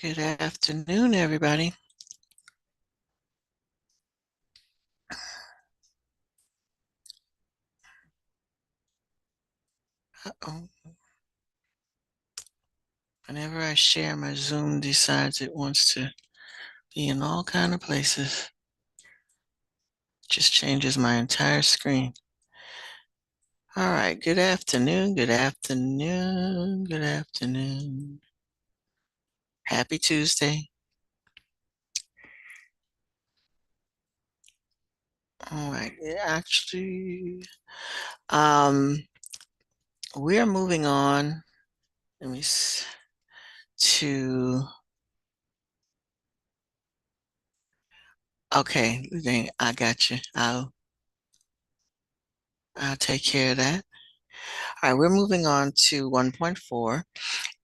Good afternoon, everybody. Uh-oh. Whenever I share, my Zoom decides it wants to be in all kind of places. Just changes my entire screen. All right, good afternoon, good afternoon, good afternoon. Happy Tuesday. All right, actually, um, we're moving on. Let me to okay, I got you. I'll take care of that. All right, we're moving on to 1.4.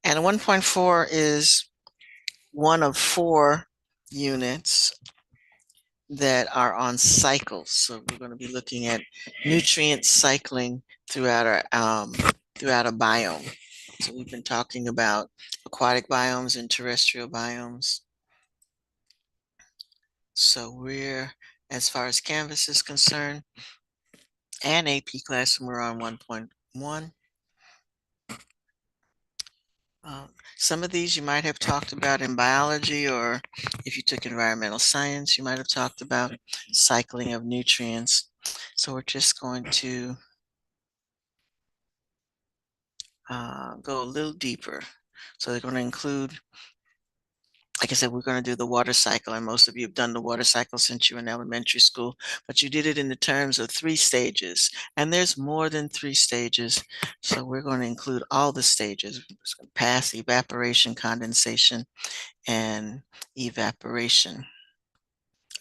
And 1.4 is one of four units that are on cycles. So we're going to be looking at nutrient cycling throughout throughout a biome. So we've been talking about aquatic biomes and terrestrial biomes. So as far as Canvas is concerned, and AP class, we're on 1.1. Some of these you might have talked about in biology, or if you took environmental science, you might have talked about cycling of nutrients. So we're just going to go a little deeper. So they're going to include, like I said, we're going to do the water cycle, and most of you have done the water cycle since you were in elementary school, but you did it in the terms of 3 stages, and there's more than 3 stages. So we're going to include all the stages: pass, evaporation, condensation, and evaporation.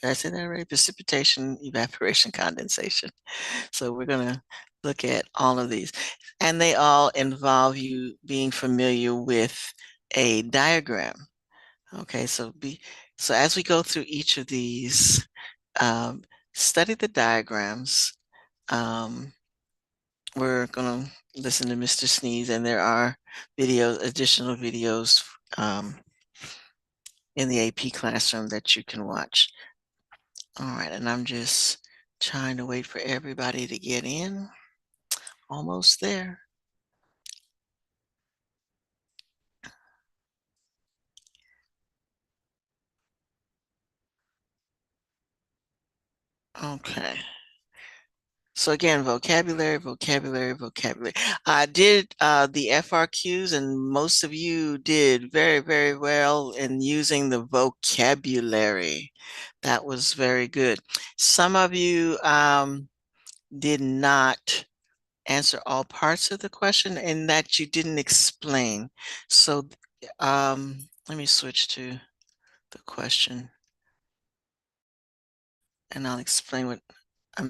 Did I say that right? Precipitation, evaporation, condensation. So we're going to look at all of these. And they all involve you being familiar with a diagram. Okay, so as we go through each of these, um, study the diagrams. Um, we're going to listen to Mr. Sneeze, and there are additional videos in the AP classroom that you can watch. All right, and I'm just trying to wait for everybody to get in. Almost there. Okay. So again, vocabulary, vocabulary, vocabulary. I did the FRQs, and most of you did very, very well in using the vocabulary. That was very good. Some of you did not answer all parts of the question, and that you didn't explain. So let me switch to the question, and I'll explain what I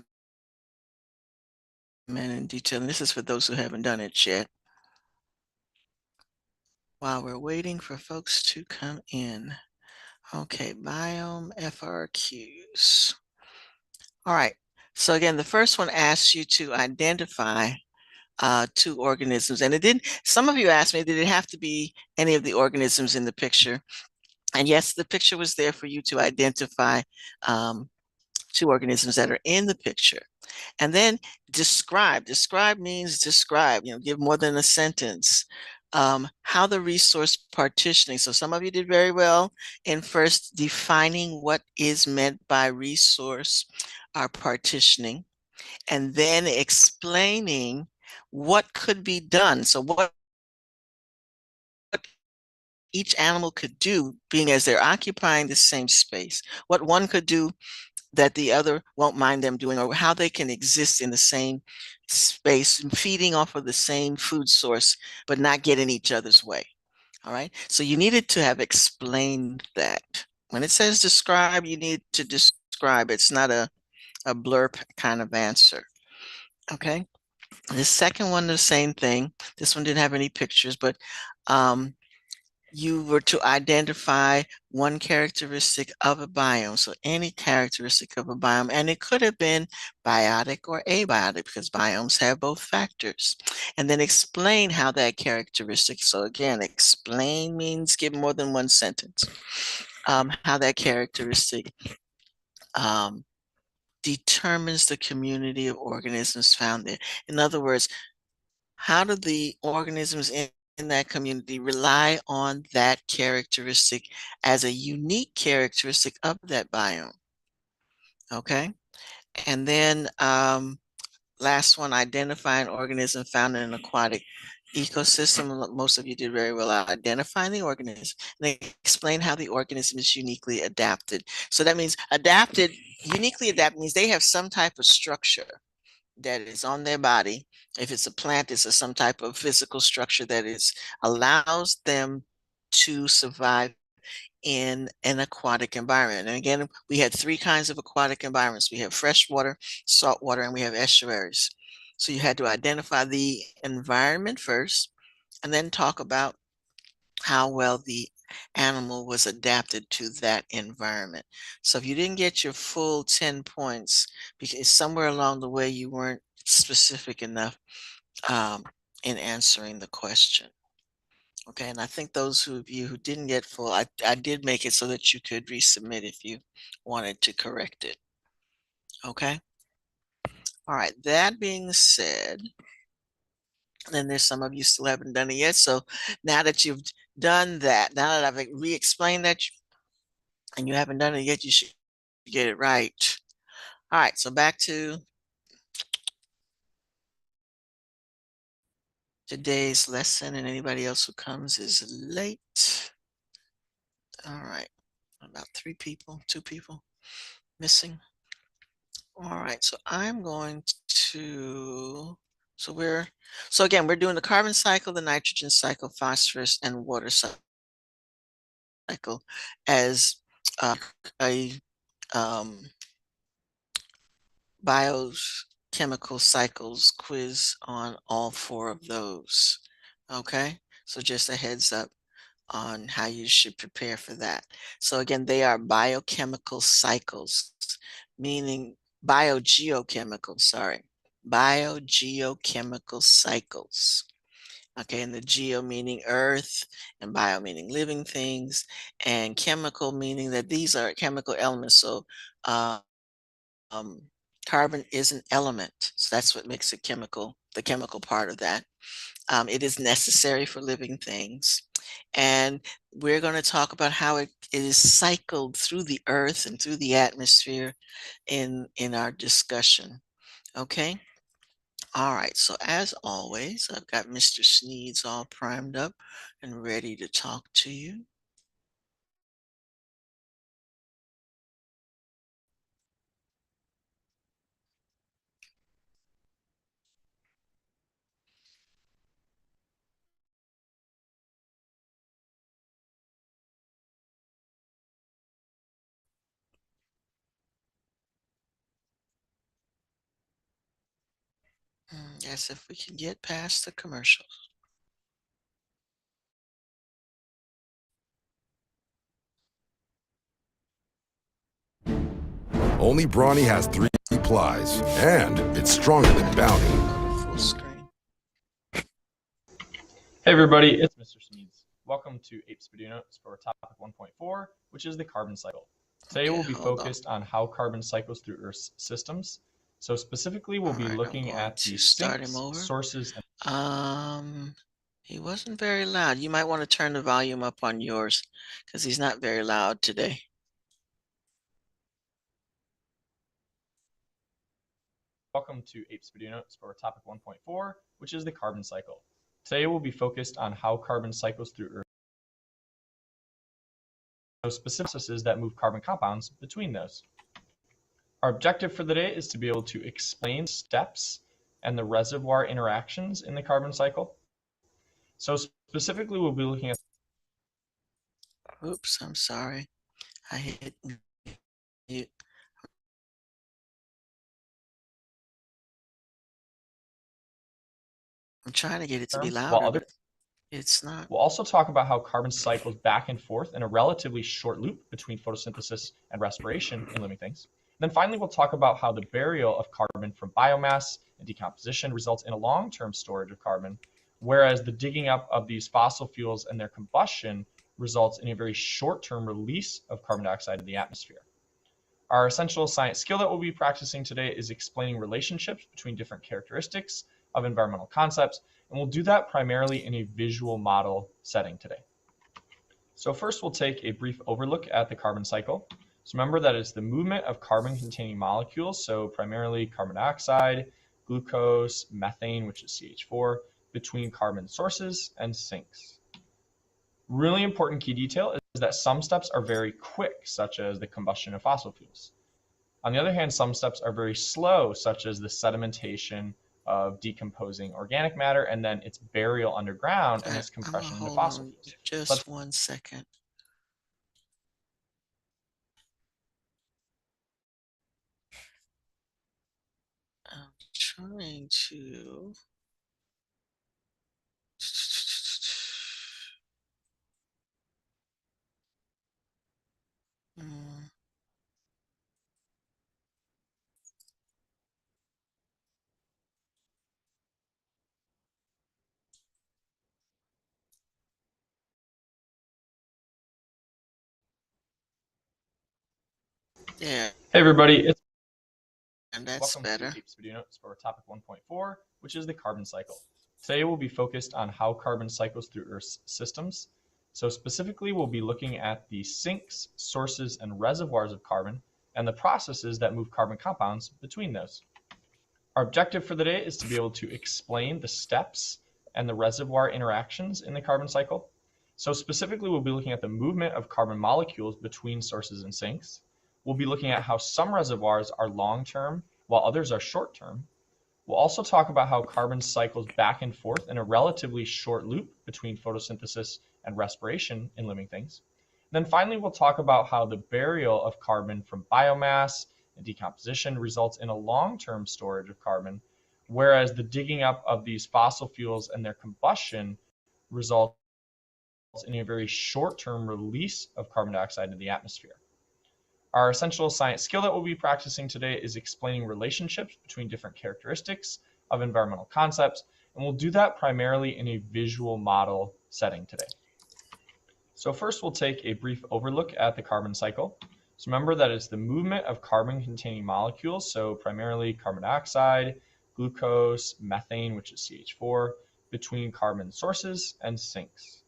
meant in detail. And this is for those who haven't done it yet. While we're waiting for folks to come in. Okay, biome FRQs. All right. So again, the first one asks you to identify 2 organisms. And some of you asked me, did it have to be any of the organisms in the picture? And yes, the picture was there for you to identify 2 organisms that are in the picture. And then describe. Describe means describe, give more than a sentence. How the resource partitioning. So some of you did very well in first defining what is meant by resource partitioning, and then explaining what could be done. So what each animal could do, being as they're occupying the same space, what one could do that the other won't mind them doing, or how they can exist in the same space, feeding off of the same food source, but not get in each other's way. All right. So you needed to have explained that. When it says describe, you need to describe. It's not a blurb kind of answer. Okay. The second one, the same thing. This one didn't have any pictures, but you were to identify one characteristic of a biome. So any characteristic of a biome, and it could have been biotic or abiotic because biomes have both factors. And then explain how that characteristic, so again, explain means give more than one sentence, how that characteristic um, determines the community of organisms found there. In other words, how do the organisms in that community rely on that characteristic as a unique characteristic of that biome? Okay. And then last one, identify an organism found in an aquatic ecosystem. Most of you did very well at identifying the organism. And then explain how the organism is uniquely adapted. So that means adapted, uniquely adapted means they have some type of structure that is on their body. If it's a plant, it's some type of physical structure that is allows them to survive in an aquatic environment. And again, we had three kinds of aquatic environments. We have freshwater, saltwater, and we have estuaries. So you had to identify the environment first, and then talk about how well the animal was adapted to that environment. So if you didn't get your full 10 points, because somewhere along the way you weren't specific enough in answering the question. Okay, and I think those of you who didn't get full, I did make it so that you could resubmit if you wanted to correct it. Okay. All right. That being said, then there's some of you still haven't done it yet. So now that you've done that, now that I've re-explained that and you haven't done it yet, you should get it right. All right. So back to today's lesson, and anybody else who comes is late. All right. About 3 people, 2 people missing. All right, so I'm going to, so again, we're doing the carbon cycle, the nitrogen cycle, phosphorus, and water cycle as a um, biochemical cycles quiz on all 4 of those. Okay, so just a heads up on how you should prepare for that. So again, they are biochemical cycles, meaning biogeochemical, sorry, biogeochemical cycles. Okay, and the geo meaning earth, and bio meaning living things, and chemical meaning that these are chemical elements. So uh, um, carbon is an element, so that's what makes it chemical, the chemical part of that. It is necessary for living things. And we're going to talk about how it is cycled through the earth and through the atmosphere in our discussion. Okay. All right. So as always, I've got Mr. Sneeds all primed up and ready to talk to you. Yes, if we can get past the commercials. Only Brawny has 3 plies, and it's stronger than Bounty. Full screen. Hey everybody, it's Mr. Smeeds. Welcome to Ape Spaduno for topic 1.4, which is the carbon cycle. Today we'll be focused on how carbon cycles through Earth's systems. So specifically, we'll be looking at the sinks, sources, and he wasn't very loud. You might want to turn the volume up on yours because he's not very loud today. welcome to Ape Spaduno for topic 1.4, which is the carbon cycle. Today we'll be focused on how carbon cycles through Earth. So specific processes that move carbon compounds between those. Our objective for the day is to be able to explain steps and the reservoir interactions in the carbon cycle. So specifically, we'll be looking at. Oops, I'm sorry. I hit mute. I'm trying to get it to be louder. It's not. We'll also talk about how carbon cycles back and forth in a relatively short loop between photosynthesis and respiration in living things. Then finally, we'll talk about how the burial of carbon from biomass and decomposition results in a long-term storage of carbon, whereas the digging up of these fossil fuels and their combustion results in a very short-term release of carbon dioxide in the atmosphere. Our essential science skill that we'll be practicing today is explaining relationships between different characteristics of environmental concepts, and we'll do that primarily in a visual model setting today. So first we'll take a brief overlook at the carbon cycle. So remember that it's the movement of carbon-containing molecules, so primarily carbon dioxide, glucose, methane, which is CH4, between carbon sources and sinks. Really important key detail is that some steps are very quick, such as the combustion of fossil fuels. On the other hand, some steps are very slow, such as the sedimentation of decomposing organic matter and then its burial underground and its compression into fossil fuels. Just 1 second. I'm trying to. Mm. Yeah, Hey everybody, and that's welcome better. to APES Video Notes for topic 1.4, which is the carbon cycle. Today we'll be focused on how carbon cycles through Earth's systems. So specifically, we'll be looking at the sinks, sources, and reservoirs of carbon, and the processes that move carbon compounds between those. Our objective for the day is to be able to explain the steps and the reservoir interactions in the carbon cycle. So specifically, we'll be looking at the movement of carbon molecules between sources and sinks. We'll be looking at how some reservoirs are long-term while others are short-term. We'll also talk about how carbon cycles back and forth in a relatively short loop between photosynthesis and respiration in living things. And then finally, we'll talk about how the burial of carbon from biomass and decomposition results in a long-term storage of carbon, whereas the digging up of these fossil fuels and their combustion results in a very short-term release of carbon dioxide into the atmosphere. Our essential science skill that we'll be practicing today is explaining relationships between different characteristics of environmental concepts, and we'll do that primarily in a visual model setting today. So first we'll take a brief overlook at the carbon cycle. So remember that it's the movement of carbon-containing molecules, so primarily carbon dioxide, glucose, methane, which is CH4, between carbon sources and sinks.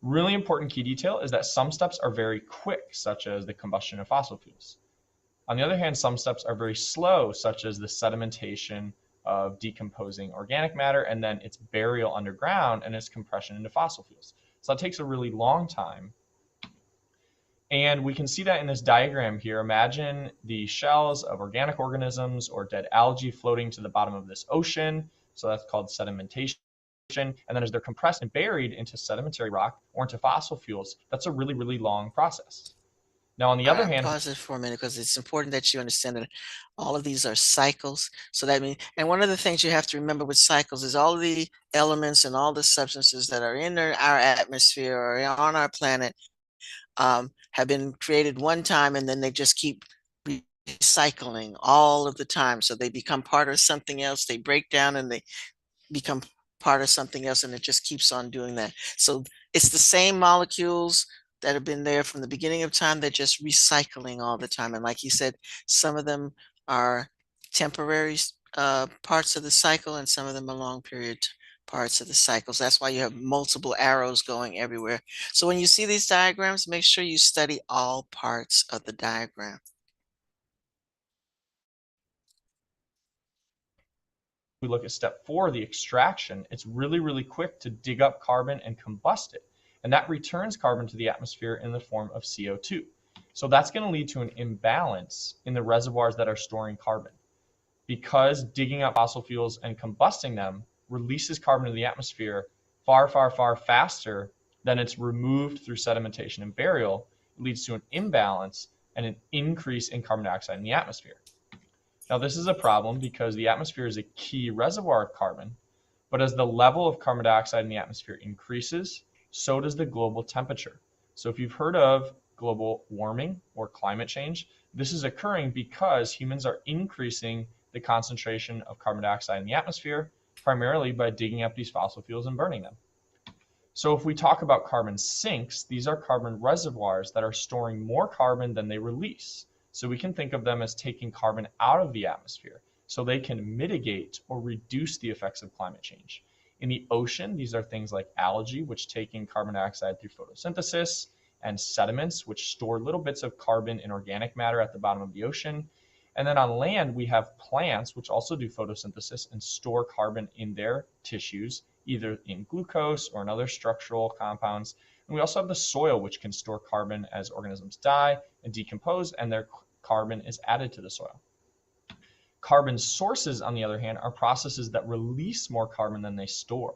Really important key detail is that some steps are very quick, such as the combustion of fossil fuels. On the other hand, some steps are very slow, such as the sedimentation of decomposing organic matter and then its burial underground and its compression into fossil fuels. So that takes a really long time. And we can see that in this diagram here. Imagine the shells of organic organisms or dead algae floating to the bottom of this ocean. So that's called sedimentation. And then as they're compressed and buried into sedimentary rock or into fossil fuels, that's a really, really long process. Now, on the other hand, pause it for a minute because it's important that you understand that all of these are cycles. So that means, and one of the things you have to remember with cycles is all the elements and all the substances that are in our atmosphere or on our planet have been created one time and then they just keep recycling all of the time. So they become part of something else, they break down and they become part of something else, and it just keeps on doing that. So it's the same molecules that have been there from the beginning of time. They're just recycling all the time. And like you said, some of them are temporary parts of the cycle, and some of them are long period parts of the cycles. That's why you have multiple arrows going everywhere. So when you see these diagrams, make sure you study all parts of the diagram. we look at step 4, the extraction, it's really, really quick to dig up carbon and combust it. And that returns carbon to the atmosphere in the form of CO2. So that's going to lead to an imbalance in the reservoirs that are storing carbon. Because digging up fossil fuels and combusting them releases carbon to the atmosphere far, far, far faster than it's removed through sedimentation and burial, it leads to an imbalance and an increase in carbon dioxide in the atmosphere. Now, this is a problem because the atmosphere is a key reservoir of carbon, But as the level of carbon dioxide in the atmosphere increases, so does the global temperature. So if you've heard of global warming or climate change, this is occurring because humans are increasing the concentration of carbon dioxide in the atmosphere, primarily by digging up these fossil fuels and burning them. So if we talk about carbon sinks, these are carbon reservoirs that are storing more carbon than they release. So we can think of them as taking carbon out of the atmosphere so they can mitigate or reduce the effects of climate change. In the ocean, these are things like algae, which take in carbon dioxide through photosynthesis, and sediments, which store little bits of carbon in organic matter at the bottom of the ocean. And then on land, we have plants, which also do photosynthesis and store carbon in their tissues, either in glucose or in other structural compounds. And we also have the soil, which can store carbon as organisms die and decompose, and their carbon is added to the soil. Carbon sources, on the other hand, are processes that release more carbon than they store.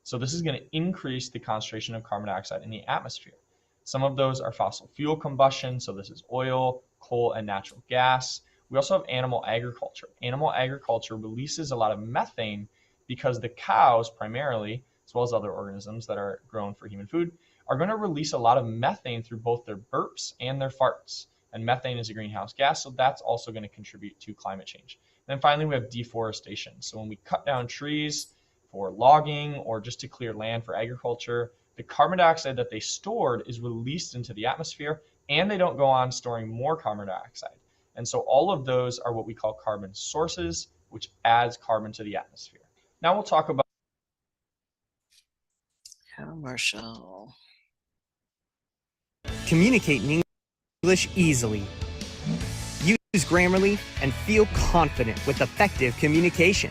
So this is going to increase the concentration of carbon dioxide in the atmosphere. Some of those are fossil fuel combustion, so this is oil, coal, and natural gas. We also have animal agriculture. Animal agriculture releases a lot of methane because the cows primarily, as well as other organisms that are grown for human food, are going to release a lot of methane through both their burps and their farts. And methane is a greenhouse gas, so that's also going to contribute to climate change. And then finally, we have deforestation. So when we cut down trees for logging or just to clear land for agriculture, the carbon dioxide that they stored is released into the atmosphere, and they don't go on storing more carbon dioxide. And so all of those are what we call carbon sources, which adds carbon to the atmosphere. Now we'll talk about Commercial. Communicate in English easily. Use Grammarly and feel confident with effective communication.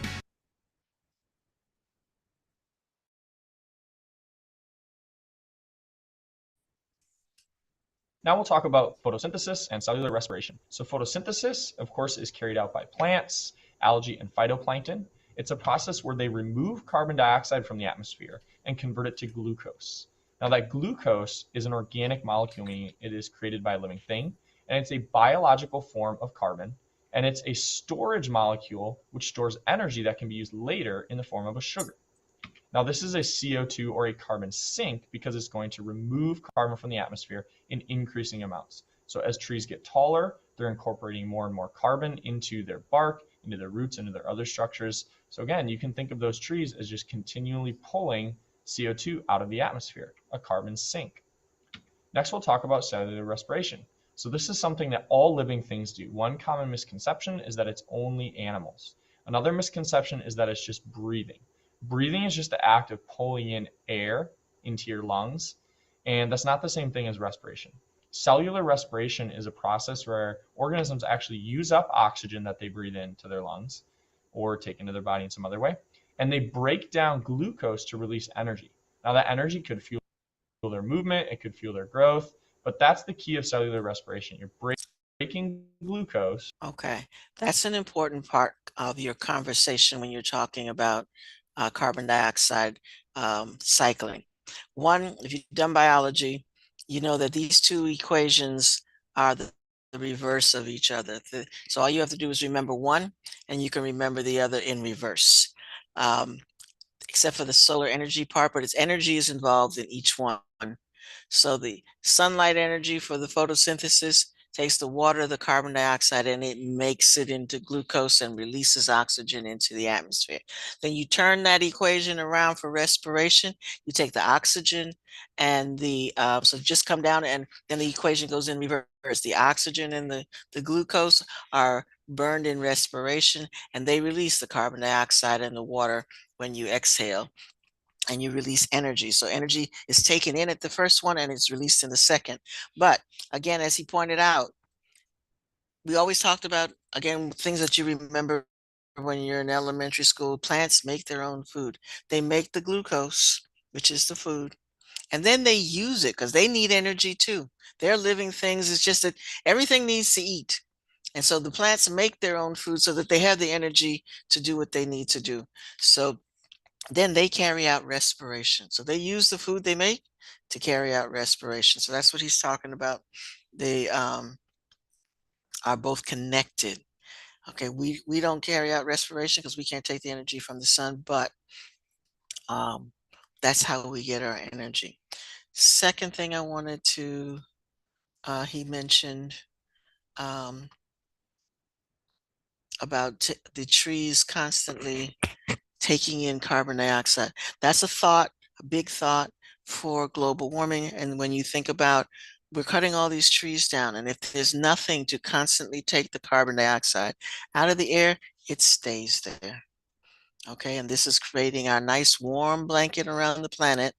Now we'll talk about photosynthesis and cellular respiration. So photosynthesis, of course, is carried out by plants, algae, and phytoplankton. It's a process where they remove carbon dioxide from the atmosphere and convert it to glucose. Now that glucose is an organic molecule, meaning it is created by a living thing, and it's a biological form of carbon, and it's a storage molecule which stores energy that can be used later in the form of a sugar. Now this is a CO2 or a carbon sink because it's going to remove carbon from the atmosphere in increasing amounts. So as trees get taller, they're incorporating more and more carbon into their bark, into their roots, into their other structures. So again, you can think of those trees as just continually pulling CO2 out of the atmosphere, a carbon sink. Next, we'll talk about cellular respiration. So this is something that all living things do. One common misconception is that it's only animals. Another misconception is that it's just breathing. Breathing is just the act of pulling in air into your lungs, and that's not the same thing as respiration. Cellular respiration is a process where organisms actually use up oxygen that they breathe into their lungs or take into their body in some other way, and they break down glucose to release energy. Now that energy could fuel their movement, it could fuel their growth, but that's the key of cellular respiration. You're breaking glucose. Okay, that's an important part of your conversation when you're talking about carbon dioxide cycling. One, if you've done biology, you know that these two equations are the reverse of each other. So all you have to do is remember one, and you can remember the other in reverse, except for the solar energy part, but its energy is involved in each one. So the sunlight energy for the photosynthesis takes the water, the carbon dioxide, and it makes it into glucose and releases oxygen into the atmosphere. Then you turn that equation around for respiration. You take the oxygen and the, so just come down, and then the equation goes in reverse. The oxygen and the glucose are burned in respiration, and they release the carbon dioxide and the water when you exhale, and you release energy. So energy is taken in at the first one and it's released in the second. But again, as he pointed out, we always talked about, again, things that you remember when you're in elementary school. Plants make their own food. They make the glucose, which is the food, and then they use it because they need energy too. They're living things. It's just that everything needs to eat. And so the plants make their own food so that they have the energy to do what they need to do. So then they carry out respiration. So they use the food they make to carry out respiration. So that's what he's talking about. They are both connected. Okay, we don't carry out respiration because we can't take the energy from the sun, but That's how we get our energy. Second thing I wanted to, he mentioned about the trees constantly taking in carbon dioxide. That's a thought, a big thought for global warming. And when you think about, we're cutting all these trees down, and if there's nothing to constantly take the carbon dioxide out of the air, it stays there. Okay, and this is creating our nice warm blanket around the planet.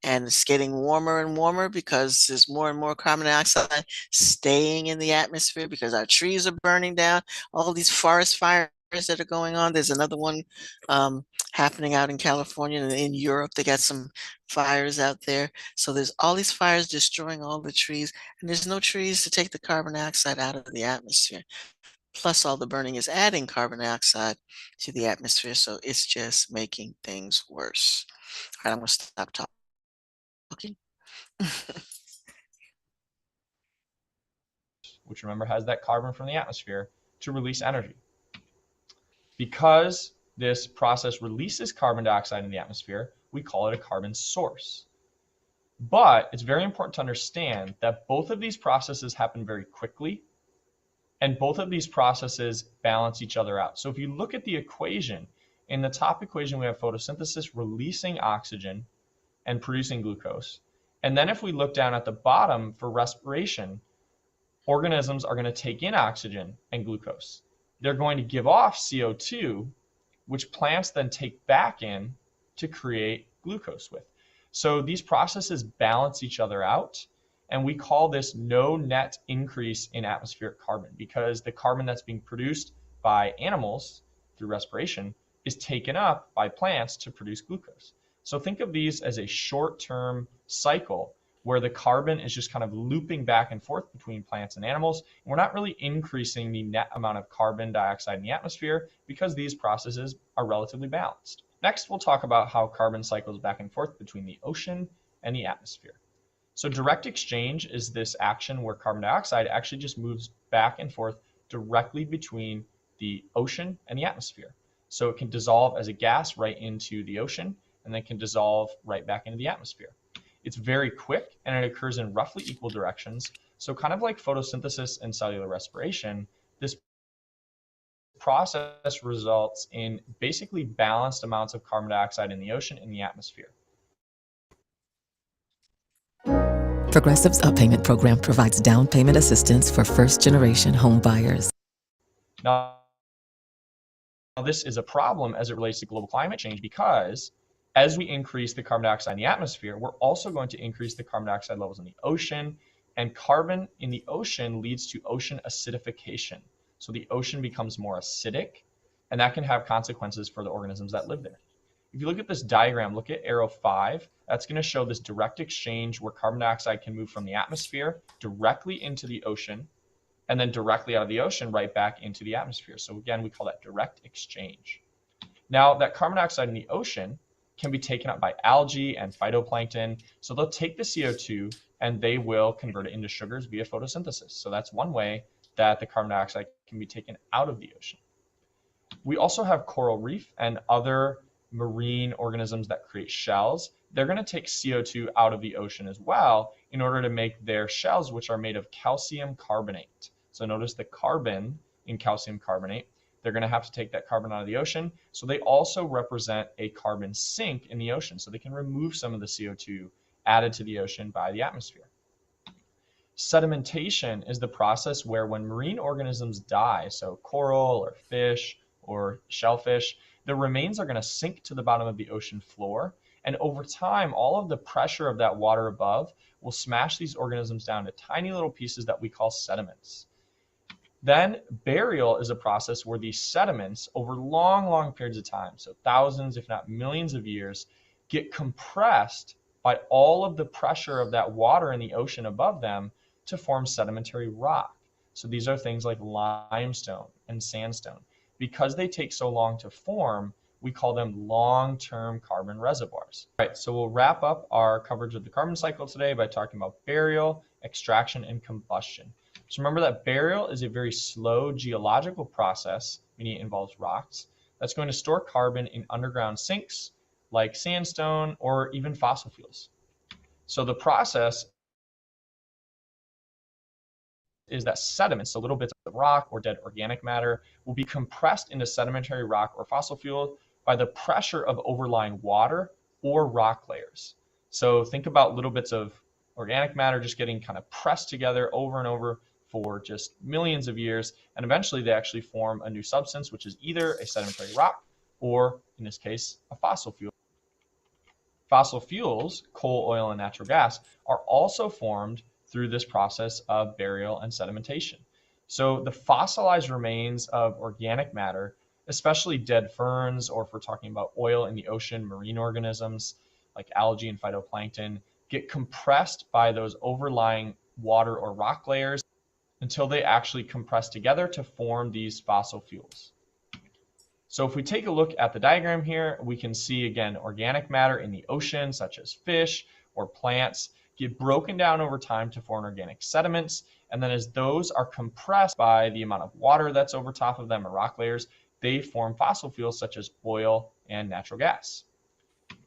And it's getting warmer and warmer because there's more and more carbon dioxide staying in the atmosphere because our trees are burning down. All these forest fires that are going on. There's another one happening out in California and in Europe. They got some fires out there. So there's all these fires destroying all the trees, and there's no trees to take the carbon dioxide out of the atmosphere. Plus, all the burning is adding carbon dioxide to the atmosphere. So it's just making things worse. All right, I'm going to stop talking. Okay. Which remember has that carbon from the atmosphere to release energy. Because this process releases carbon dioxide in the atmosphere, we call it a carbon source. But it's very important to understand that both of these processes happen very quickly, and both of these processes balance each other out. So if you look at the equation, in the top equation we have photosynthesis releasing oxygen and producing glucose. And then if we look down at the bottom for respiration, organisms are going to take in oxygen and glucose. They're going to give off CO2, which plants then take back in to create glucose with. So these processes balance each other out, and we call this no net increase in atmospheric carbon because the carbon that's being produced by animals through respiration is taken up by plants to produce glucose. So think of these as a short-term cycle where the carbon is just kind of looping back and forth between plants and animals. And we're not really increasing the net amount of carbon dioxide in the atmosphere because these processes are relatively balanced. Next, we'll talk about how carbon cycles back and forth between the ocean and the atmosphere. So direct exchange is this action where carbon dioxide actually just moves back and forth directly between the ocean and the atmosphere. So it can dissolve as a gas right into the ocean and then can dissolve right back into the atmosphere. It's very quick and it occurs in roughly equal directions. So kind of like photosynthesis and cellular respiration, this process results in basically balanced amounts of carbon dioxide in the ocean and the atmosphere. Progressive's Up-Payment Program provides down payment assistance for first-generation home buyers. Now, this is a problem as it relates to global climate change because as we increase the carbon dioxide in the atmosphere, we're also going to increase the carbon dioxide levels in the ocean, and carbon in the ocean leads to ocean acidification. So the ocean becomes more acidic, and that can have consequences for the organisms that live there. If you look at this diagram, look at arrow 5, that's going to show this direct exchange where carbon dioxide can move from the atmosphere directly into the ocean, and then directly out of the ocean right back into the atmosphere. So again, we call that direct exchange. Now, that carbon dioxide in the ocean can be taken up by algae and phytoplankton. So they'll take the CO2 and they will convert it into sugars via photosynthesis. So that's one way that the carbon dioxide can be taken out of the ocean. We also have coral reef and other marine organisms that create shells. They're going to take CO2 out of the ocean as well in order to make their shells, which are made of calcium carbonate. So notice the carbon in calcium carbonate. They're going to have to take that carbon out of the ocean. So they also represent a carbon sink in the ocean. So they can remove some of the CO2 added to the ocean by the atmosphere. Sedimentation is the process where when marine organisms die, so coral or fish or shellfish, the remains are going to sink to the bottom of the ocean floor. And over time, all of the pressure of that water above will smash these organisms down to tiny little pieces that we call sediments. Then burial is a process where these sediments over long periods of time, so thousands, if not millions of years, get compressed by all of the pressure of that water in the ocean above them to form sedimentary rock. So these are things like limestone and sandstone. Because they take so long to form, we call them long-term carbon reservoirs. All right, so we'll wrap up our coverage of the carbon cycle today by talking about burial, extraction, and combustion. So remember that burial is a very slow geological process, meaning it involves rocks, that's going to store carbon in underground sinks like sandstone or even fossil fuels. So the process is that sediments, so little bits of rock or dead organic matter, will be compressed into sedimentary rock or fossil fuel by the pressure of overlying water or rock layers. So think about little bits of organic matter just getting kind of pressed together over and over for just millions of years, and eventually they actually form a new substance, which is either a sedimentary rock or, in this case, a fossil fuel. Fossil fuels, coal, oil, and natural gas, are also formed through this process of burial and sedimentation. So the fossilized remains of organic matter, especially dead ferns, or if we're talking about oil in the ocean, marine organisms like algae and phytoplankton, get compressed by those overlying water or rock layers until they actually compress together to form these fossil fuels. So if we take a look at the diagram here, we can see again organic matter in the ocean, such as fish or plants, get broken down over time to form organic sediments. And then as those are compressed by the amount of water that's over top of them or rock layers, they form fossil fuels such as oil and natural gas.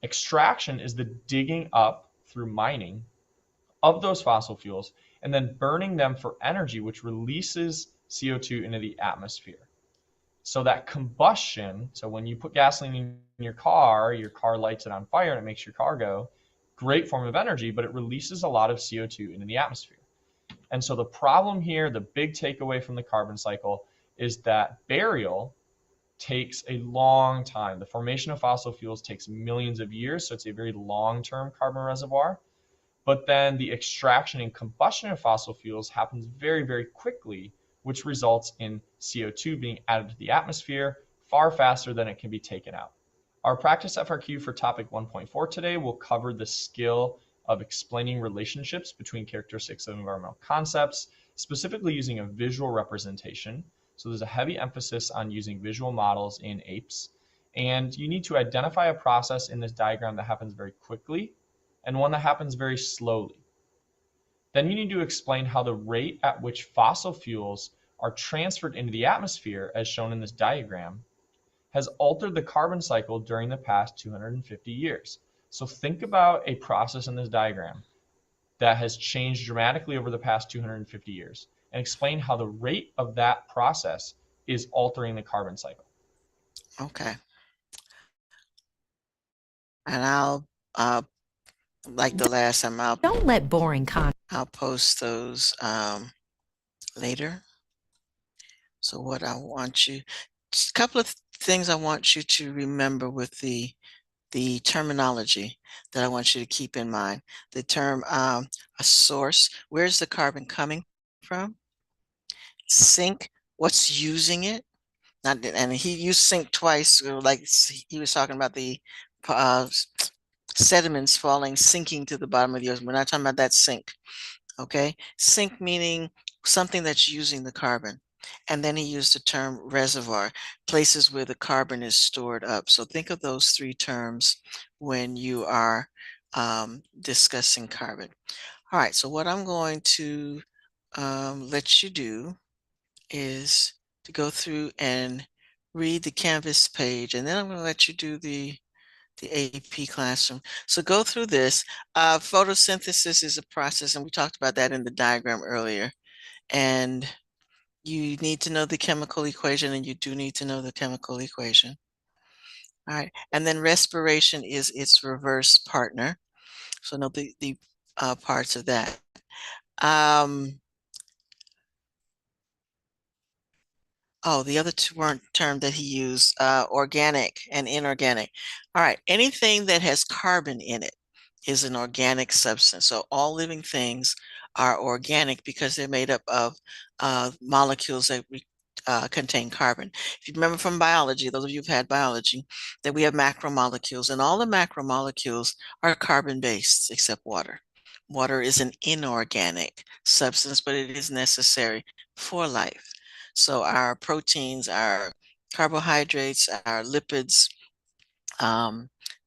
Extraction is the digging up through mining of those fossil fuels and then burning them for energy, which releases CO2 into the atmosphere. So that combustion, so when you put gasoline in your car lights it on fire and it makes your car go, great form of energy, but it releases a lot of CO2 into the atmosphere. And so the problem here, the big takeaway from the carbon cycle, is that burial takes a long time. The formation of fossil fuels takes millions of years, so it's a very long-term carbon reservoir. But then the extraction and combustion of fossil fuels happens very, very quickly, which results in CO2 being added to the atmosphere far faster than it can be taken out. Our practice FRQ for topic 1.4 today will cover the skill of explaining relationships between characteristics of environmental concepts, specifically using a visual representation. So there's a heavy emphasis on using visual models in APES. And you need to identify a process in this diagram that happens very quickly and one that happens very slowly. Then you need to explain how the rate at which fossil fuels are transferred into the atmosphere, as shown in this diagram, has altered the carbon cycle during the past 250 years. So think about a process in this diagram that has changed dramatically over the past 250 years and explain how the rate of that process is altering the carbon cycle. Okay. And I'll, like the last time, Don't let boring I'll post those later. So what I want you, just a couple of things I want you to remember with the terminology that I want you to keep in mind. The term a source, where's the carbon coming from? Sink, what's using it? Not, and he used sink twice, like he was talking about the sediments falling, sinking to the bottom of the ocean. We're not talking about that sink. Okay, sink meaning something that's using the carbon. And then he used the term reservoir, places where the carbon is stored up. So think of those three terms when you are discussing carbon. All right, so what I'm going to let you do is to go through and read the Canvas page, and then I'm going to let you do the AP classroom. So go through this. Photosynthesis is a process, and we talked about that in the diagram earlier. And you need to know the chemical equation, and you do need to know the chemical equation. All right, and then respiration is its reverse partner. So know the parts of that. Oh, the other term that he used, organic and inorganic. All right, anything that has carbon in it is an organic substance. So all living things are organic because they're made up of molecules that contain carbon. If you remember from biology, those of you who've had biology, that we have macromolecules, and all the macromolecules are carbon-based except water. Water is an inorganic substance, but it is necessary for life. So our proteins, our carbohydrates, our lipids,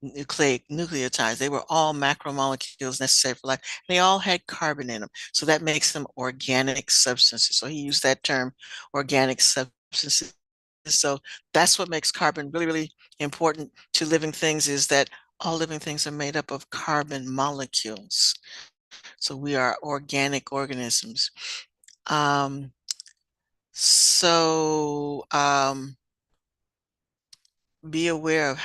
nucleotides, they were all macromolecules necessary for life. They all had carbon in them. So that makes them organic substances. So he used that term, organic substances. So that's what makes carbon really, really important to living things, is that all living things are made up of carbon molecules. So we are organic organisms. Um, so be aware of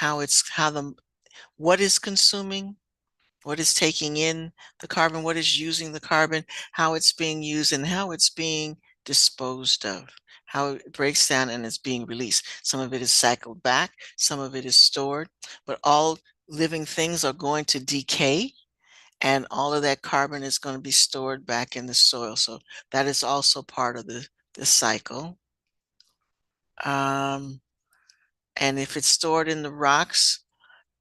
what is consuming, what is taking in the carbon, what is using the carbon, how it's being used, and how it's being disposed of, how it breaks down and is being released. Some of it is cycled back, some of it is stored, but all living things are going to decay, and all of that carbon is going to be stored back in the soil. So that is also part of the cycle. And if it's stored in the rocks,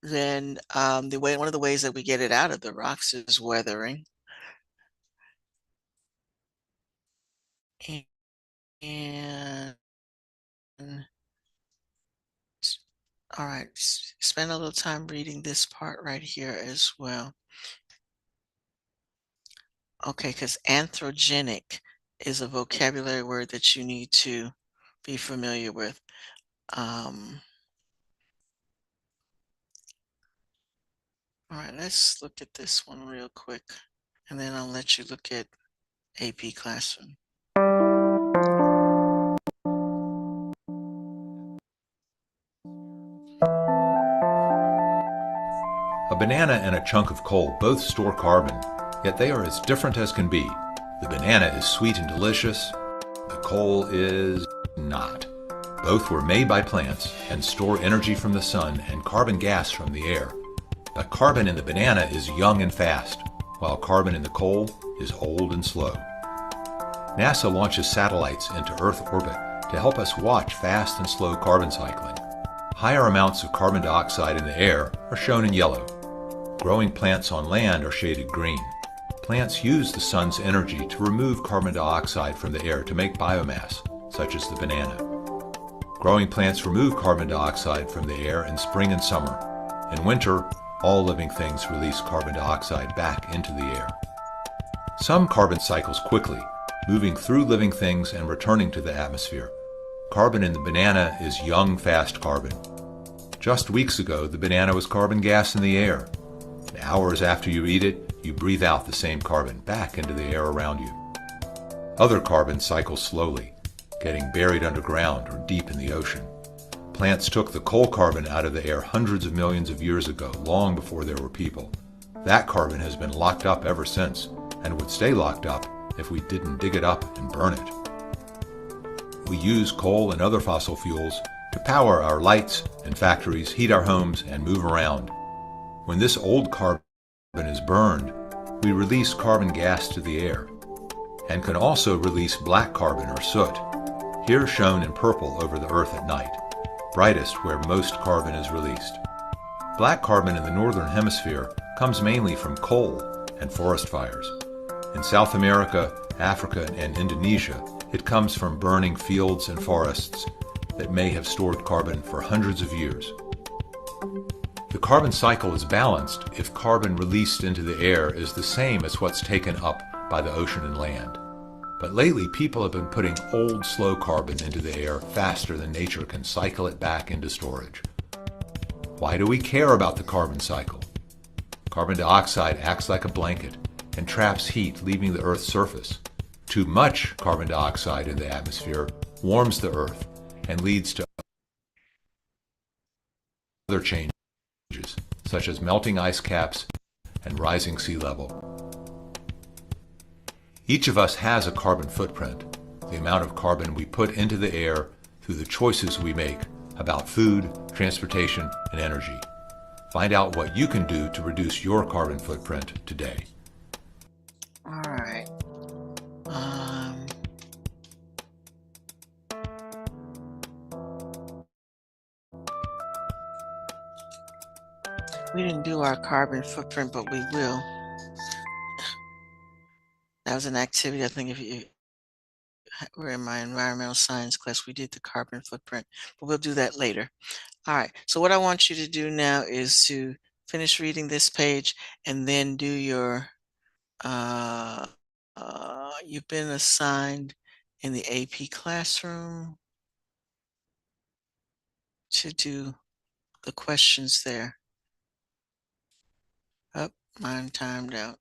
then one of the ways that we get it out of the rocks is weathering. And all right, spend a little time reading this part right here as well. Okay, because anthropogenic is a vocabulary word that you need to be familiar with. All right, let's look at this one real quick, and then I'll let you look at AP Classroom. A banana and a chunk of coal both store carbon, yet they are as different as can be. The banana is sweet and delicious. The coal is not. Both were made by plants and store energy from the sun and carbon gas from the air. But carbon in the banana is young and fast, while carbon in the coal is old and slow. NASA launches satellites into Earth orbit to help us watch fast and slow carbon cycling. Higher amounts of carbon dioxide in the air are shown in yellow. Growing plants on land are shaded green. Plants use the sun's energy to remove carbon dioxide from the air to make biomass, such as the banana. Growing plants remove carbon dioxide from the air in spring and summer. In winter, all living things release carbon dioxide back into the air. Some carbon cycles quickly, moving through living things and returning to the atmosphere. Carbon in the banana is young, fast carbon. Just weeks ago, the banana was carbon gas in the air. Hours after you eat it, you breathe out the same carbon back into the air around you. Other carbon cycle slowly, getting buried underground or deep in the ocean. Plants took the coal carbon out of the air hundreds of millions of years ago, long before there were people. That carbon has been locked up ever since, and would stay locked up if we didn't dig it up and burn it. We use coal and other fossil fuels to power our lights and factories, heat our homes, and move around. When this old carbon is burned, we release carbon gas to the air, and can also release black carbon or soot, here shown in purple over the Earth at night, brightest where most carbon is released. Black carbon in the northern hemisphere comes mainly from coal and forest fires. In South America, Africa, and Indonesia, it comes from burning fields and forests that may have stored carbon for hundreds of years. The carbon cycle is balanced if carbon released into the air is the same as what's taken up by the ocean and land. But lately, people have been putting old, slow carbon into the air faster than nature can cycle it back into storage. Why do we care about the carbon cycle? Carbon dioxide acts like a blanket and traps heat, leaving the Earth's surface. Too much carbon dioxide in the atmosphere warms the Earth and leads to other changes, such as melting ice caps and rising sea level. Each of us has a carbon footprint, the amount of carbon we put into the air through the choices we make about food, transportation, and energy. Find out what you can do to reduce your carbon footprint today. All right. We didn't do our carbon footprint, but we will. That was an activity, I think if you were in my environmental science class, we did the carbon footprint, but we'll do that later. All right, so what I want you to do now is to finish reading this page and then do your, you've been assigned in the AP Classroom to do the questions there. Mine timed out.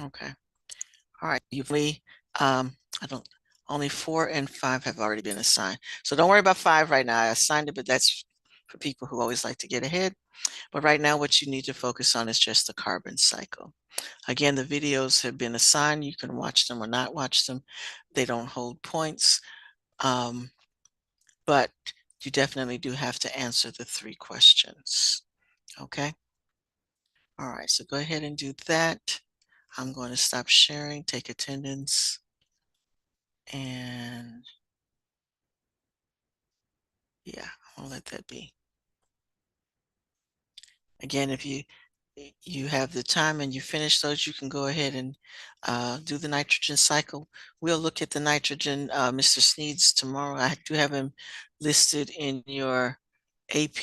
Okay. All right. I don't, only 4 and 5 have already been assigned. So don't worry about 5 right now. I assigned it, but that's for people who always like to get ahead. But right now, what you need to focus on is just the carbon cycle. Again, the videos have been assigned. You can watch them or not watch them. They don't hold points. But you definitely do have to answer the 3 questions. Okay? All right, so go ahead and do that. I'm going to stop sharing, take attendance, and yeah, I'll let that be. Again, if you have the time and you finish those, you can go ahead and do the nitrogen cycle. We'll look at the nitrogen, Mr. Sneeds tomorrow. I do have him listed in your AP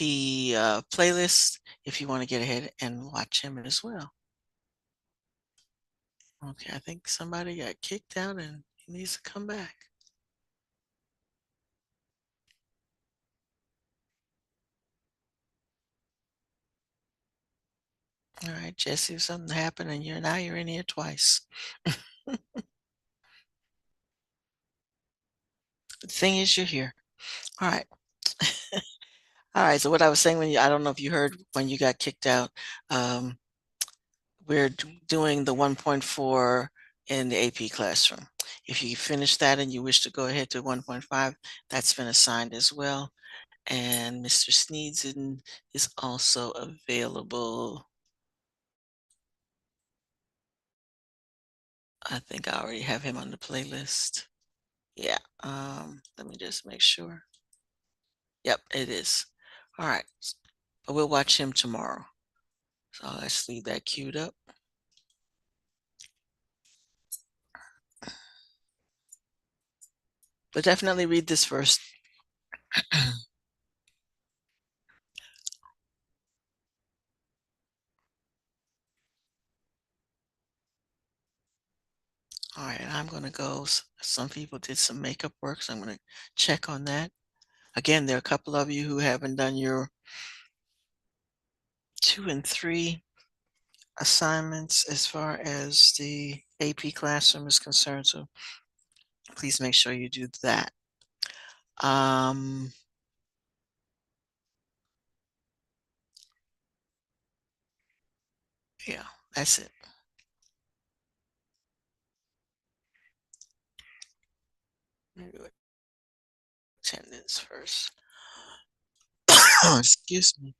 playlist if you want to get ahead and watch him as well. Okay, I think somebody got kicked out and he needs to come back. All right, Jesse, if something happened and you're in here twice. The thing is, you're here. All right. All right. So what I was saying I don't know if you heard when you got kicked out. Um, we're doing the 1.4 in the AP classroom. If you finish that and you wish to go ahead to 1.5, that's been assigned as well. And Mr. Sneedson is also available. I think I already have him on the playlist. Yeah. Let me just make sure. Yep, it is. All right. But we'll watch him tomorrow. So let's leave that queued up. But definitely read this first. All right, I'm going to go. Some people did some makeup work, so I'm going to check on that. Again, there are a couple of you who haven't done your 2 and 3 assignments as far as the AP classroom is concerned, so please make sure you do that. Yeah, that's it. Let me do attendance first. Excuse me.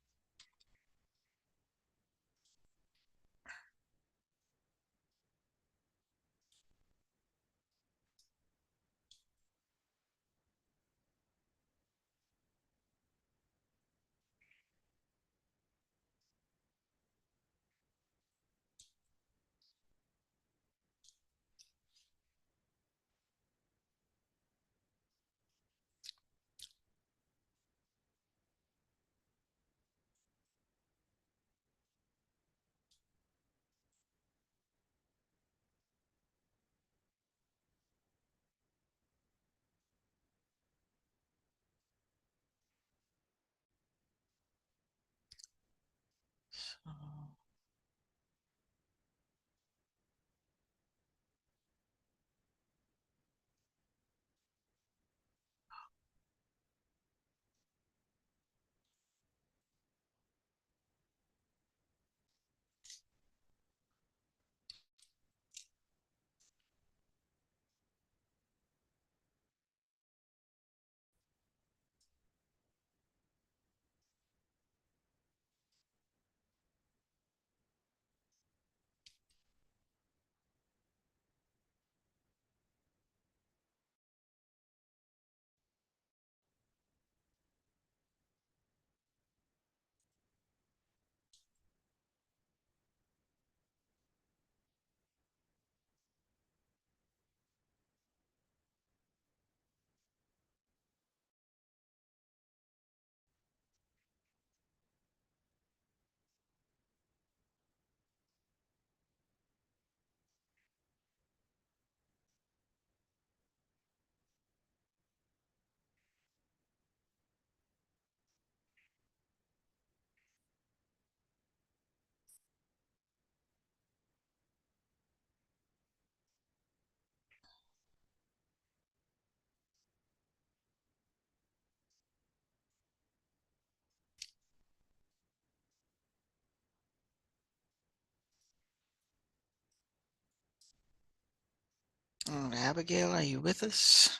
Abigail, are you with us?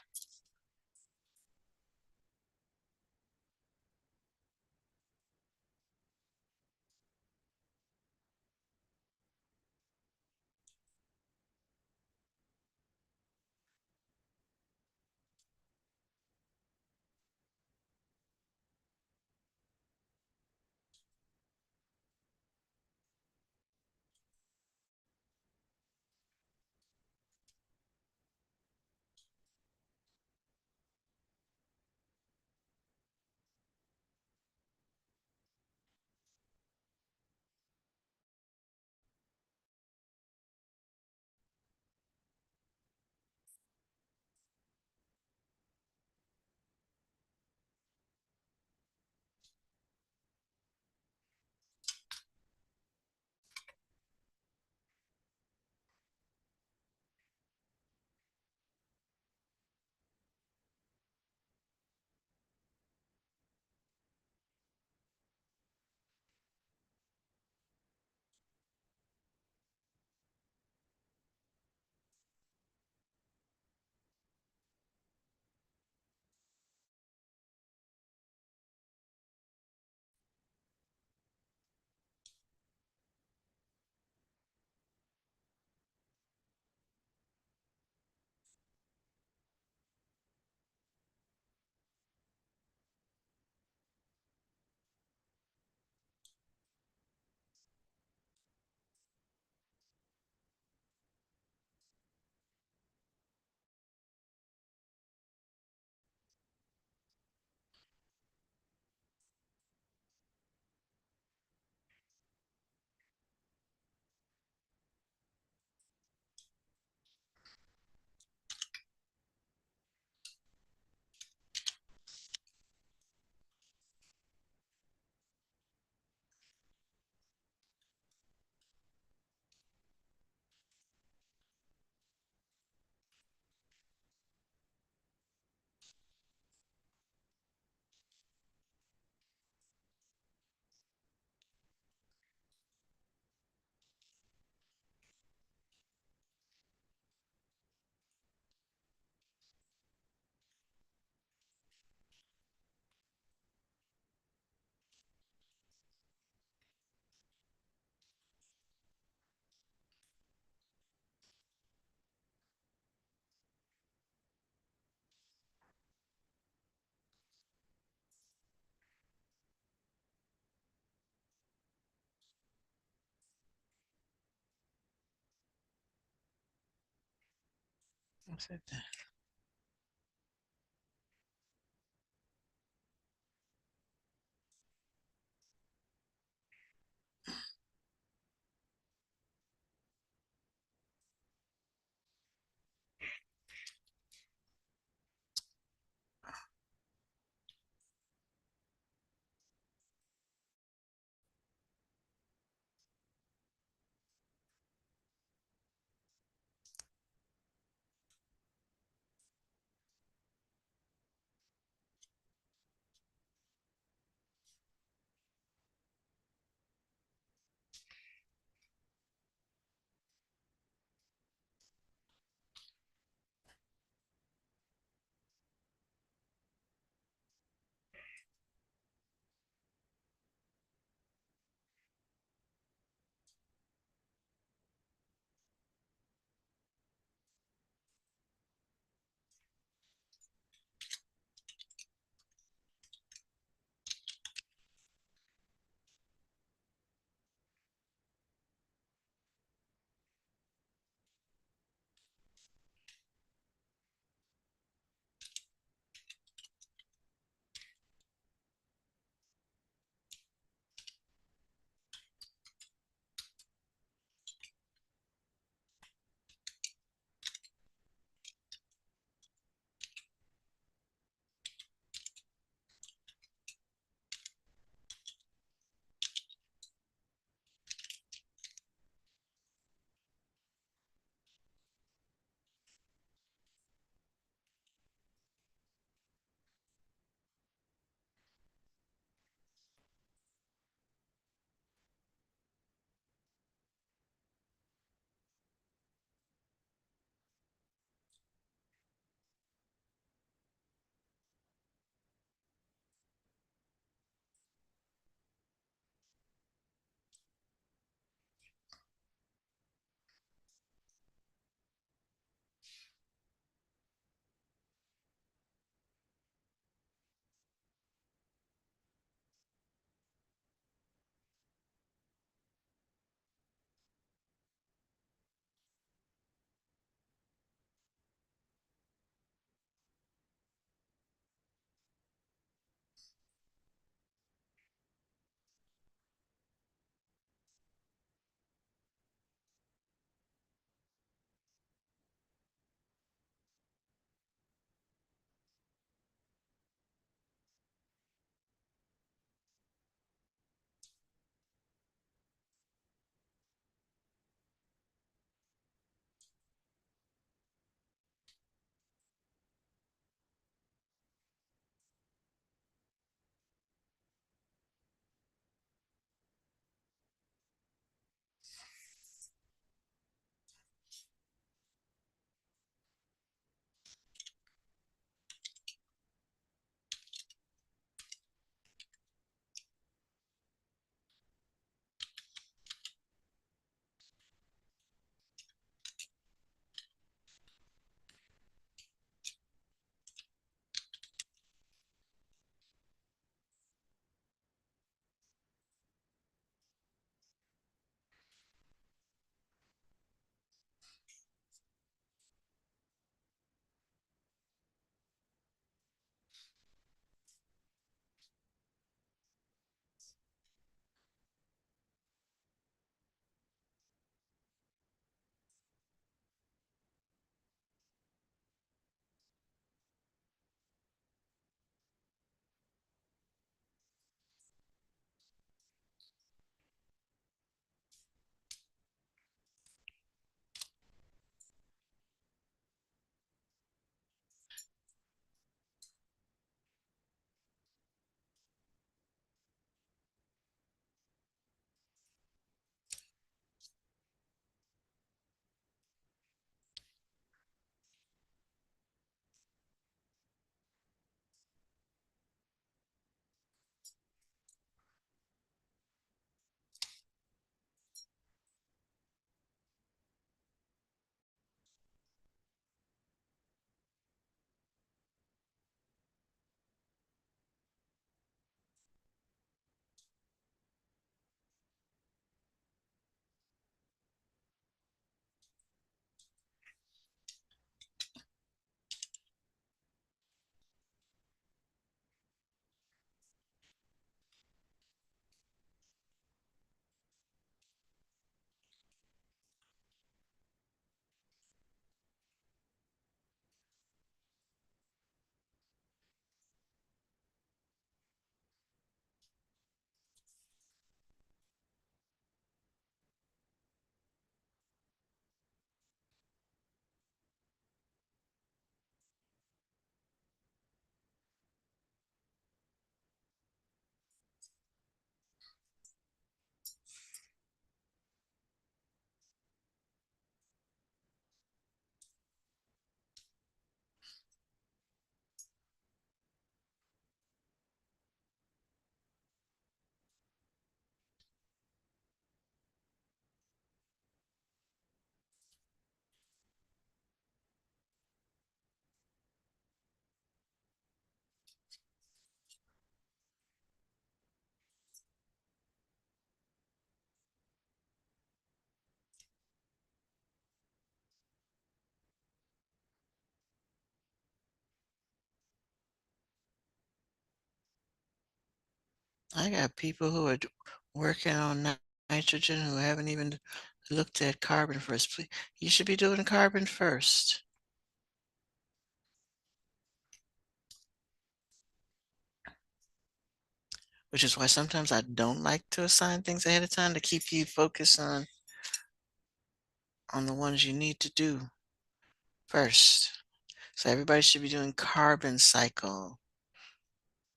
What's that? I got people who are working on nitrogen who haven't even looked at carbon first. You should be doing carbon first. Which is why sometimes I don't like to assign things ahead of time to keep you focused on the ones you need to do first. So everybody should be doing carbon cycle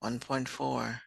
1.4.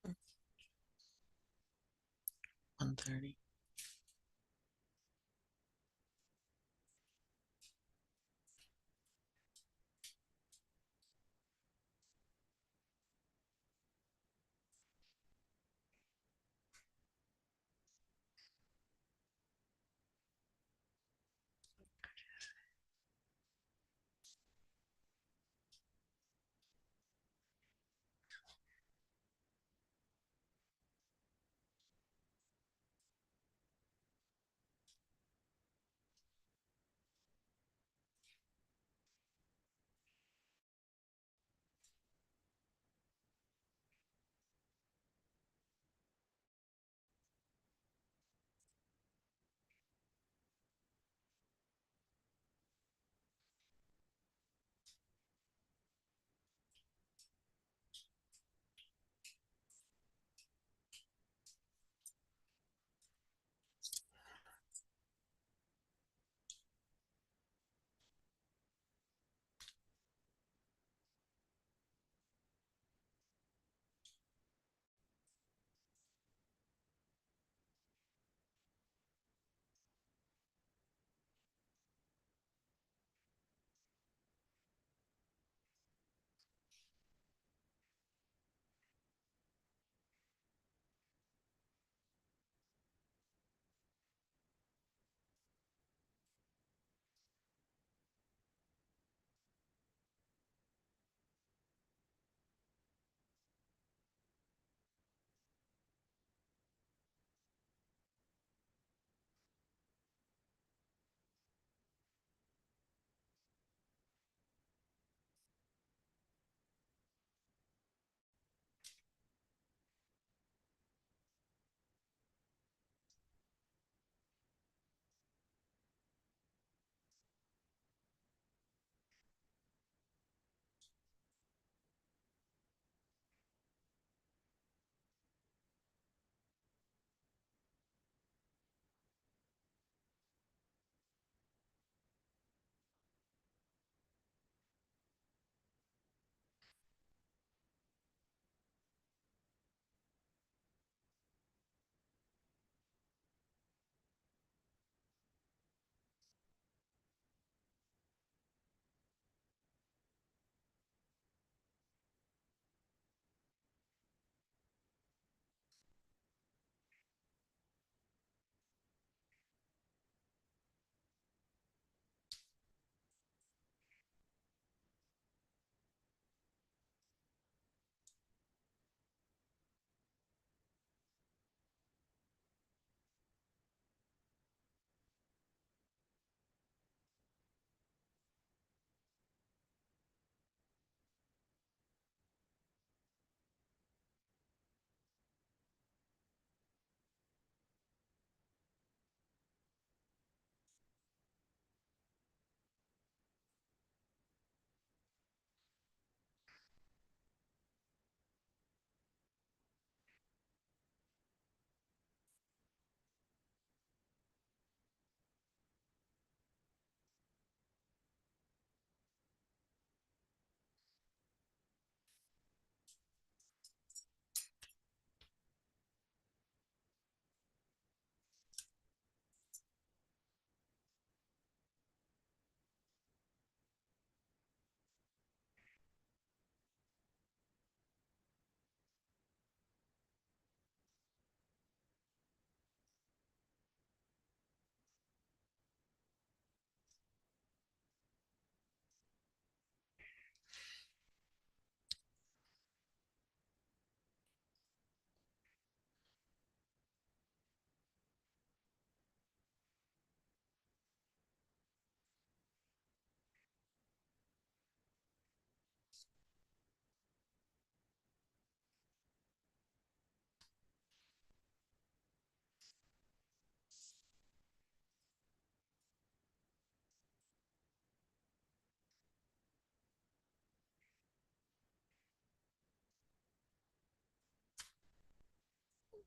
Mm, 130.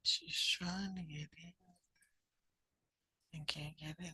She's trying to get in and can't get in.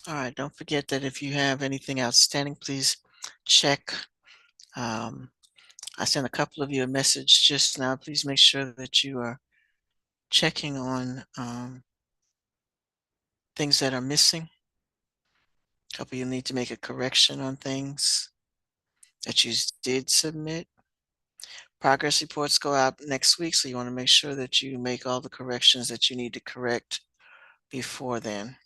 All right, don't forget that if you have anything outstanding, please check. Um, I sent a couple of you a message just now. Please make sure that you are checking on things that are missing. A couple of you need to make a correction on things that you did submit. Progress reports go out next week, so you want to make sure that you make all the corrections that you need to correct before then.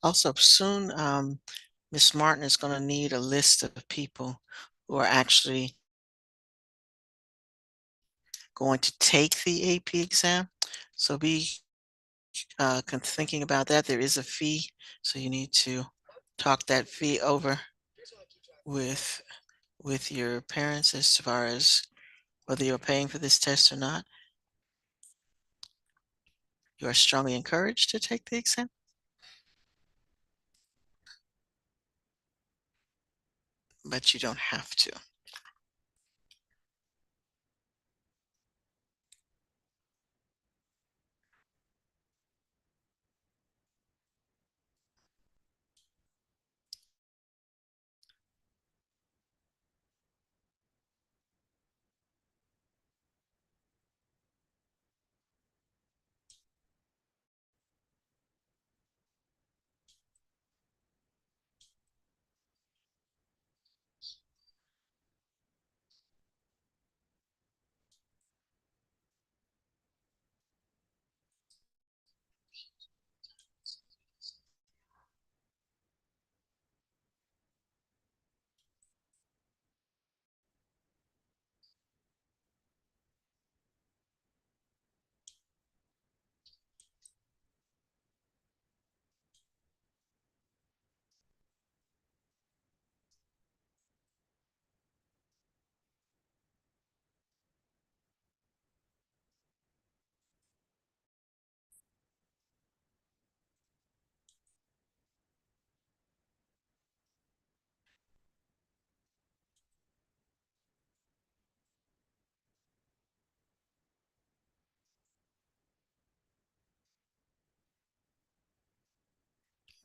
Also, soon, Ms. Martin is going to need a list of people who are actually going to take the AP exam. So be thinking about that. There is a fee, so you need to talk that fee over with your parents as far as whether you're paying for this test or not. You are strongly encouraged to take the exam. But you don't have to.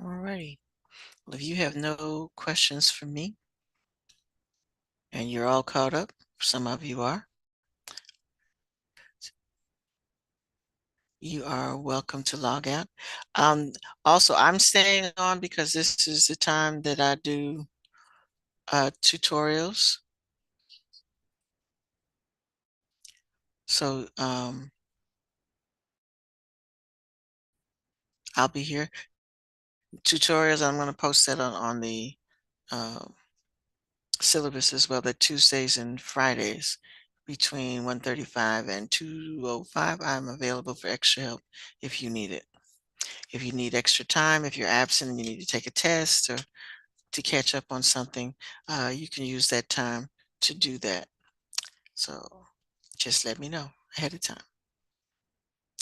Alrighty. Well, if you have no questions for me and you're all caught up, some of you are, you are welcome to log out. Also, I'm staying on because this is the time that I do tutorials. So I'll be here. Tutorials, I'm going to post that on the syllabus as well, that Tuesdays and Fridays between 1:35 and 2:05, I'm available for extra help if you need it. If you need extra time, if you're absent and you need to take a test or to catch up on something, you can use that time to do that. So just let me know ahead of time.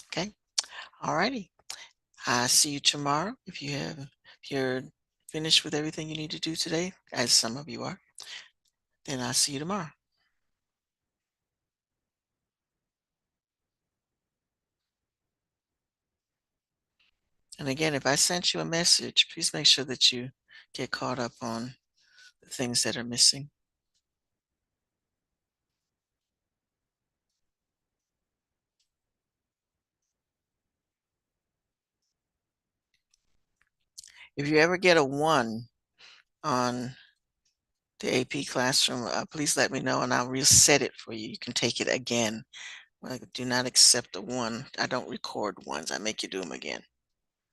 Okay. All righty. I see you tomorrow. If you're finished with everything you need to do today, as some of you are, then I'll see you tomorrow. And again, if I sent you a message, please make sure that you get caught up on the things that are missing. If you ever get a 1 on the AP Classroom, please let me know and I'll reset it for you. You can take it again. I do not accept a 1. I don't record 1s. I make you do them again.